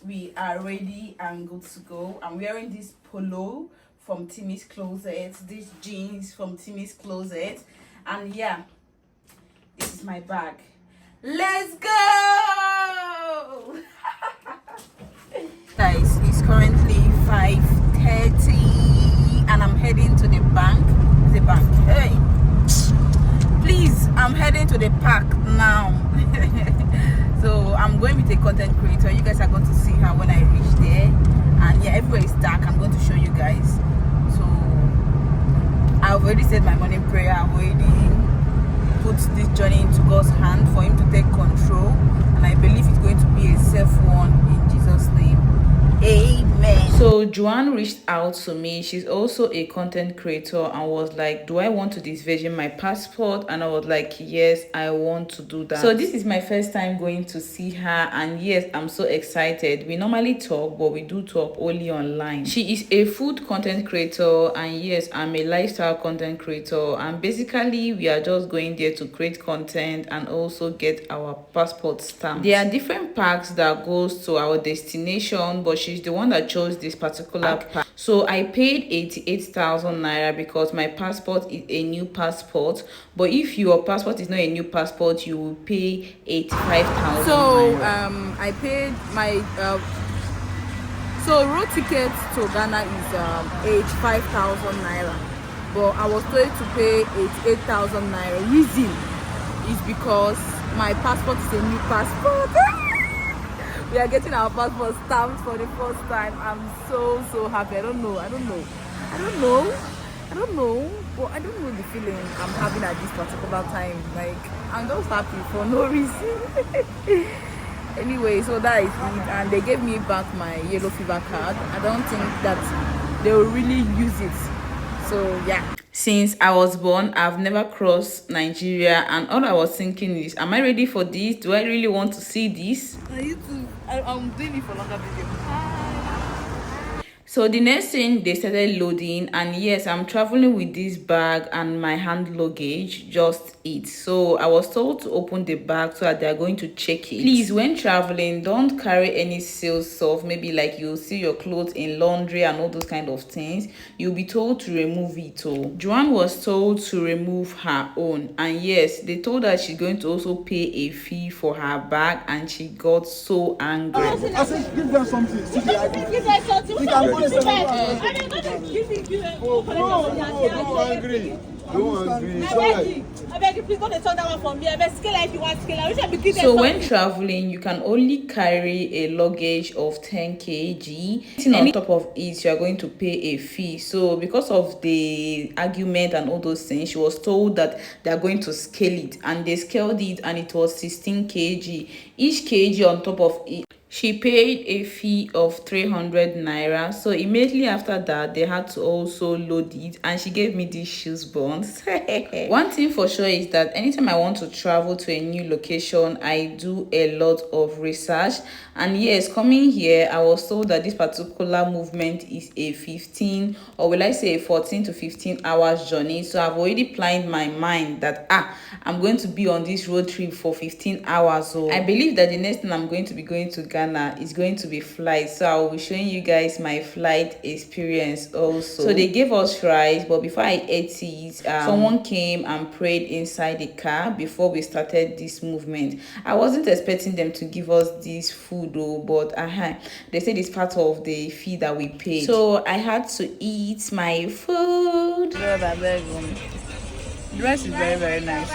We are ready and good to go. I'm wearing this polo from Timmy's Closet, this jeans from Timmy's Closet, and yeah, this is my bag. Let's go! Guys, it's currently 5:30 and I'm heading to the bank. The bank. Hey, please, I'm heading to the park now. So I'm going with a content creator. You guys are going to see her when I reach there. And yeah, everywhere is dark. I'm going to show you guys. So I've already said my morning prayer. I've already put this journey into God's hand for him to take control. And I believe it's going to be a safe one in Jesus' name. Amen. So Joanne reached out to me. She's also a content creator and was like, do I want to disvirgin my passport? And I was like, yes, I want to do that. So this is my first time going to see her, and yes, I'm so excited. We normally talk, but we do talk only online. She is a food content creator, and yes, I'm a lifestyle content creator, and basically we are just going there to create content and also get our passport stamp. There are different packs that goes to our destination, but she's the one that chose this particular pack. So I paid 88,000 naira because my passport is a new passport. But if your passport is not a new passport, you will pay 85,000 naira. I paid my road ticket to Ghana is 85,000 naira. But I was told to pay 88,000 naira. Reason is because my passport is a new passport. We are getting our passport stamped for the first time. I'm so happy. I don't know, but I don't know the feeling I'm having at this particular time. Like, I'm just happy for no reason. Anyway, so that is it, and they gave me back my yellow fever card. I don't think that they will really use it. So yeah. Since I was born, I've never crossed Nigeria, and all I was thinking is, am I ready for this? Do I really want to see this? I'm doing it for longer video. So the next thing, they started loading, and yes, I'm traveling with this bag and my hand luggage, just it. So I was told to open the bag so that they're going to check it. Please, when traveling, don't carry any sales stuff. Maybe like you'll see your clothes in laundry and all those kind of things. You'll be told to remove it. So Joanne was told to remove her own, and yes, they told her she's going to also pay a fee for her bag, and she got so angry. I said, give them something. Give them something. I'm not angry. Don't angry. So when traveling, you can only carry a luggage of 10 kg. On top of it, you are going to pay a fee. So because of the argument and all those things, she was told that they are going to scale it, and they scaled it, and it was 16 kg. Each kg on top of it, she paid a fee of 300 naira. So immediately after that, they had to also load it, and she gave me these shoes buns. One thing for sure is that anytime I want to travel to a new location, I do a lot of research. And yes, coming here, I was told that this particular movement is a 15, or will I say a 14 to 15 hours journey. So I've already planned my mind that I'm going to be on this road trip for 15 hours. So I believe that the next thing I'm going to be going to Ghana is going to be flight. So I will be showing you guys my flight experience also. So they gave us fries, but before I ate it, someone came and prayed inside the car before we started this movement. I wasn't expecting them to give us this food though, but they said it's part of the fee that we paid. So I had to eat my food. The dress is very nice.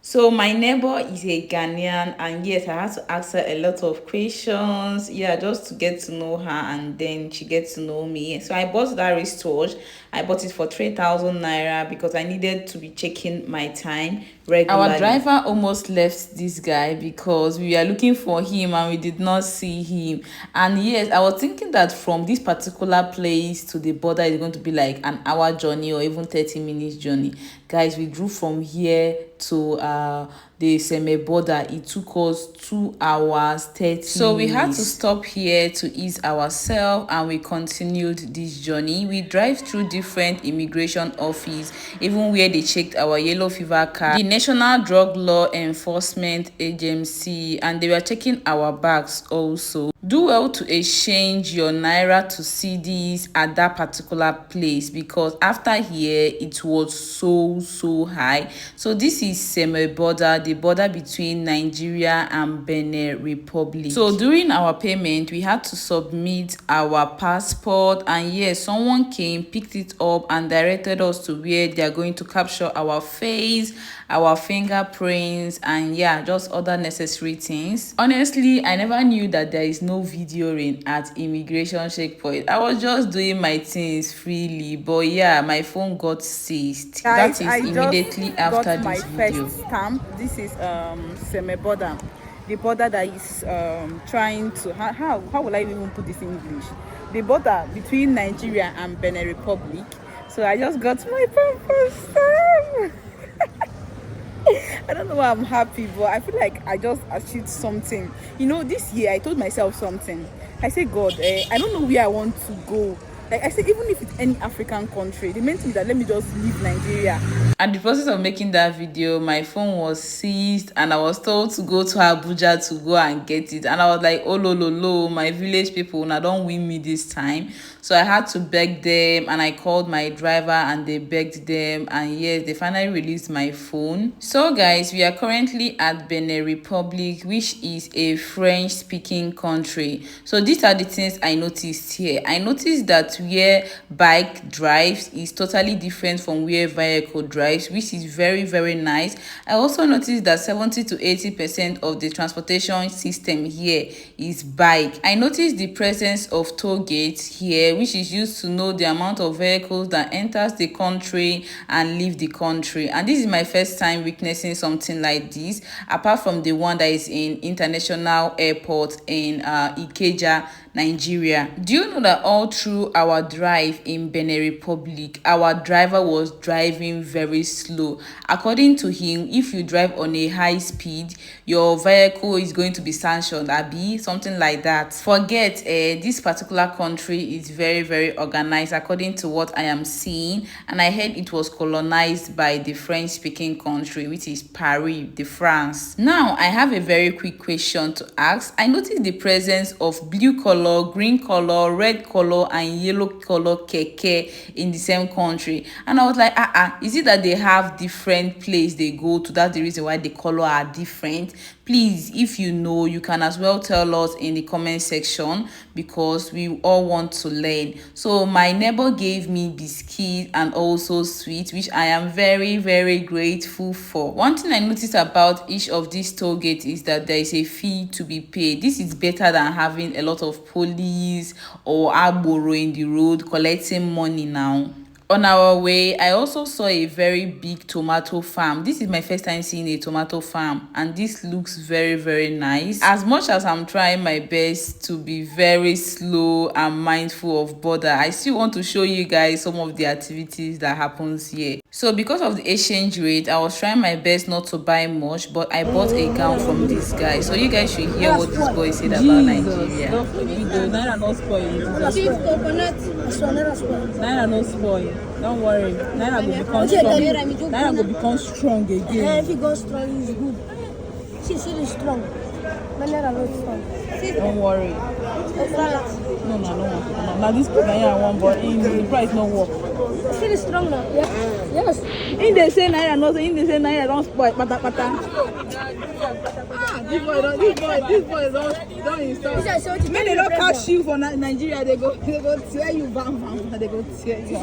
So my neighbor is a Ghanaian, and yes, I had to ask her a lot of questions, just to get to know her, and then she gets to know me. So I bought that wristwatch. I bought it for 3,000 naira because I needed to be checking my time regularly. Our driver almost left this guy because we were looking for him and we did not see him. And yes, I was thinking that from this particular place to the border is going to be like an hour journey or even 30 minutes journey. Guys, we drove from here to the Seme border, it took us 2 hours 30 so we had to stop here to ease ourselves, and we continued this journey. We drive through different immigration office, even where they checked our yellow fever card, the National Drug Law Enforcement Agency, and they were checking our bags also. Do well to exchange your naira to cedis at that particular place, because after here it was so high. So this is Seme border, the border between Nigeria and Benin Republic. So during our payment, we had to submit our passport, and yes, someone came, picked it up, and directed us to where they are going to capture our face, our fingerprints, and yeah, just other necessary things. Honestly, I never knew that there is no videoing at immigration checkpoint. I was just doing my things freely, but yeah, my phone got seized. Guys, that is immediately after this video. First stamp. This is Seme border, the border that is trying to how will I even put this in English? The border between Nigeria and Benin Republic. So I just got my first stamp. I don't know why I'm happy, but I feel like I just achieved something. You know, this year I told myself something. I said, God, I don't know where I want to go. Like I said, even if it's any African country, the main thing is that let me just leave Nigeria. And the process of making that video, my phone was seized, and I was told to go to Abuja to go and get it. And I was like, oh lo, my village people, now don't win me this time. So I had to beg them, and I called my driver, and they begged them, and yes, they finally released my phone. So guys, we are currently at Benin Republic, which is a French speaking country. So these are the things I noticed here. I noticed that where bike drives is totally different from where vehicle drives, which is very nice. I also noticed that 70 to 80% of the transportation system here is bike. I noticed the presence of toll gates here, which is used to know the amount of vehicles that enters the country and leave the country. And this is my first time witnessing something like this, apart from the one that is in International Airport in Ikeja, Nigeria. Do you know that all through our drive in Benin Republic, our driver was driving very slow? According to him, if you drive on a high speed, your vehicle is going to be sanctioned, abi something like that. Forget this particular country is very organized according to what I am seeing, and I heard it was colonized by the French speaking country, which is Paris, the France. Now I have a very quick question to ask. I noticed the presence of blue color, green color, red color, and yellow color keke in the same country, and I was like, is it that they have different place they go to? That's the reason why the color are different. Please, if you know, you can as well tell us in the comment section, because we all want to learn. So my neighbor gave me biscuit and also sweet, which I am very grateful for. One thing I noticed about each of these toll gates is that there is a fee to be paid. This is better than having a lot of police or arboro in the road collecting money now. On our way, I also saw a very big tomato farm. This is my first time seeing a tomato farm, and this looks very nice. As much as I'm trying my best to be very slow and mindful of border, I still want to show you guys some of the activities that happens here. So because of the exchange rate, I was trying my best not to buy much, but I bought a gown from this guy. So you guys should hear what this boy said about Nigeria. Naira no spoil. Naira no spoil. Don't worry. Naira will become strong. Naira will become strong again. If it goes strong, it's good. She's really strong. Naira not strong. Don't worry. No. Now this Naira one, but the price no work. It's really strong now. Yeah. Yes. In they say Naira no, in they say Naira don't spoil. Pata. This boy don't install. When they don't catch you for Nigeria, they go tear you bam. They go tear you.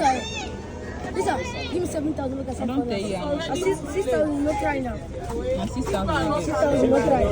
Lisa, give me 7,000. I don't tell you. 6,000, no try now. My sister. 6,000, no try.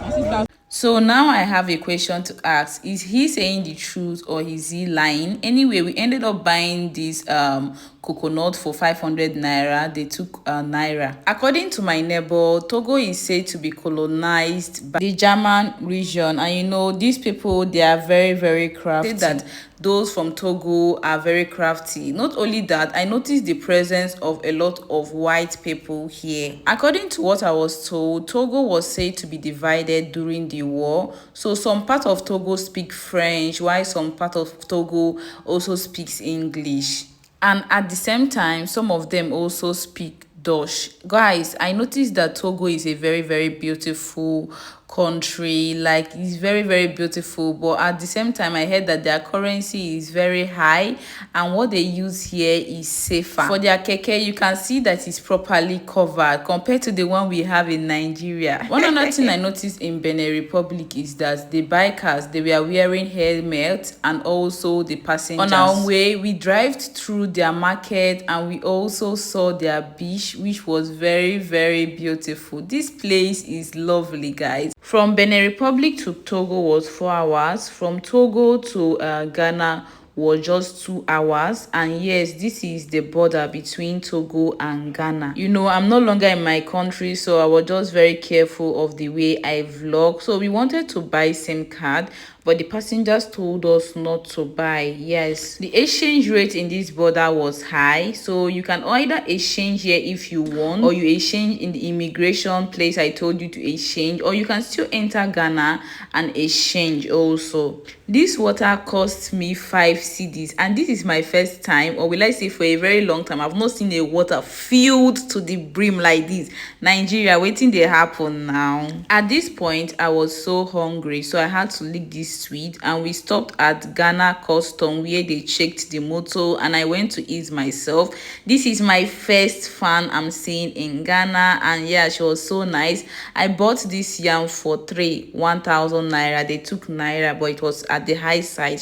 My sister. So now I have a question to ask. Is he saying the truth or is he lying? Anyway, we ended up buying this coconut for 500 naira. They took naira. According to my neighbor, Togo is said to be colonized by the German region, and you know these people, they are very, very crafty. Say that those from Togo are very crafty. Not only that, I noticed the presence of a lot of white people here. According to what I was told, Togo was said to be divided during the war. So some part of Togo speak French, while some part of Togo also speaks English. And at the same time, some of them also speak Dutch. Guys, I noticed that Togo is a very, very beautiful country. Like, it's very, very beautiful, but at the same time I heard that their currency is very high and what they use here is safer. For their keke, you can see that it's properly covered compared to the one we have in Nigeria. One other thing I noticed in Benin Republic is that the bikers, they were wearing helmets, and also the passengers. On our way, we drove through their market and we also saw their beach, which was very, very beautiful. This place is lovely, guys. From Benin Republic to Togo was 4 hours. From Togo to Ghana was just 2 hours. And yes, this is the border between Togo and Ghana. You know, I'm no longer in my country, so I was just very careful of the way I vlog. So we wanted to buy Seme card, but the passengers told us not to buy. Yes, the exchange rate in this border was high, so you can either exchange here if you want, or you exchange in the immigration place I told you to exchange, or you can still enter Ghana and exchange also. This water cost me 5 cedis, and this is my first time, or will I say for a very long time, I've not seen a water filled to the brim like this. Nigeria, waiting they happen now. At this point, I was so hungry, so I had to lick this sweet, and we stopped at Ghana custom where they checked the motor, and I went to ease myself. This is my first fan I'm seeing in Ghana, and yeah, she was so nice. I bought this yam for 1,000 naira. They took naira, but it was at the high side.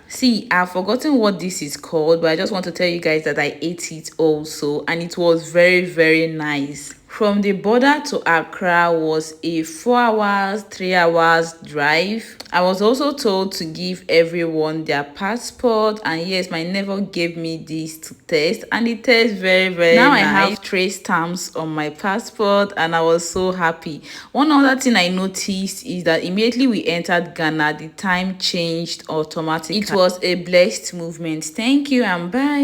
See, I've forgotten what this is called, but I just want to tell you guys that I ate it also, and it was very, very nice. From the border to Accra was a 4 hours, 3 hours drive. I was also told to give everyone their passport, and yes, my neighbor gave me this to test, and it tastes very, very nice. Now I have 3 stamps on my passport, and I was so happy. One other thing I noticed is that immediately we entered Ghana, the time changed automatically. It was a blessed movement. Thank you and bye.